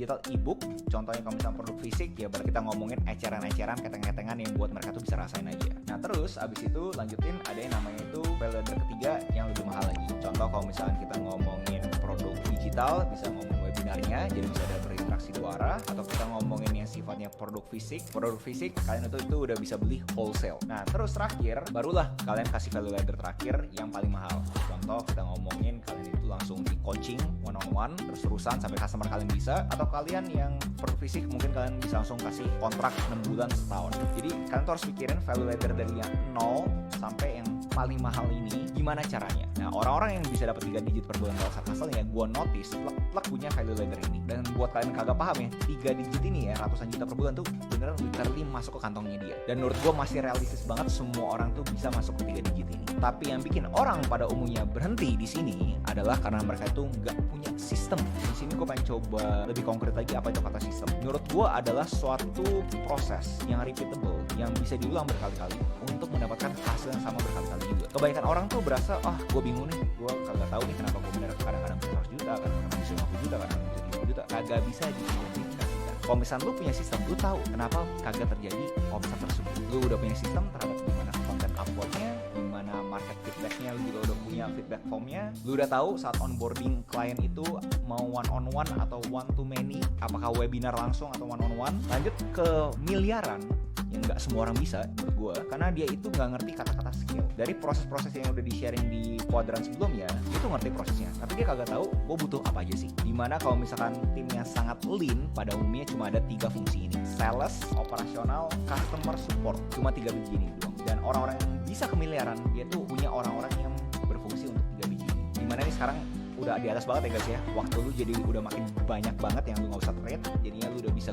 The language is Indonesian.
digital e-book, contohnya kalau misalnya produk fisik, ya berarti kita ngomongin eceran-eceran, keteng-ketengan yang buat mereka tuh bisa rasain aja. Nah terus abis itu lanjutin ada yang namanya itu value ladder ketiga yang lebih mahal lagi. Contoh kalau misalnya kita ngomongin produk digital, bisa ngomongin webinarnya, jadi bisa ada berinteraksi dua arah. Atau kita ngomongin yang sifatnya produk fisik kalian itu udah bisa beli wholesale. Nah terus terakhir, barulah kalian kasih value ladder terakhir yang paling mahal. Contoh kita ngomongin kalian itu langsung di coaching one on one terus-terusan sampai customer kalian bisa, atau kalian yang produk fisik mungkin kalian bisa langsung kasih kontrak 6 bulan setahun. Jadi kalian tuh harus pikirin value ladder dari yang 0 sampai yang paling mahal ini gimana caranya. Nah orang-orang yang bisa dapat 3 digit per bulan kalau side hustle ya gue notice plek punya value ladder ini. Dan buat kalian kagak paham ya, 3 digit ini ya ratusan juta per bulan tuh beneran literally masuk ke kantongnya dia. Dan menurut gue masih realistis banget semua orang tuh bisa masuk ke 3 digit ini. Tapi yang bikin orang pada umumnya berhenti di sini adalah karena mereka itu nggak punya sistem. Di sini gue pengen coba lebih konkret lagi apa itu kata sistem. Menurut gue adalah suatu proses yang repeatable, yang bisa diulang berkali-kali untuk mendapatkan hasil yang sama berkali-kali juga. Kebanyakan orang tuh berasa, gue bingung nih, gue kagak tahu nih kenapa gue bener kadang-kadang bisa 100 juta, kadang-kadang bisa 50 juta, kadang-kadang bisa 50 juta. Kagak bisa diidentifikasikan. Kalau misalnya lu punya sistem, lu tahu kenapa kagak terjadi omset tersebut. Lu udah punya sistem terhadap gimana konten uploadnya, gimana market feedbacknya, lu juga udah punya feedback formnya. Lu udah tahu saat onboarding klien itu mau one on one atau one to many, apakah webinar langsung atau one on one. Lanjut ke miliaran yang nggak semua orang bisa menurut gue, karena dia itu nggak ngerti kata-kata skill. Dari proses-proses yang udah di-sharing di kuadran sebelumnya, dia tuh ngerti prosesnya, tapi dia kagak tahu gue butuh apa aja sih. Dimana kalau misalkan timnya sangat lean, pada umumnya cuma ada 3 fungsi ini: sales, operasional, customer support. Cuma 3 biji ini doang. Dan orang-orang yang bisa kemiliaran, dia tuh punya orang-orang yang berfungsi untuk 3 biji ini. Dimana nih sekarang udah di atas banget ya guys ya, waktu lu jadi udah makin banyak banget yang lu nggak usah trade, jadinya lu udah bisa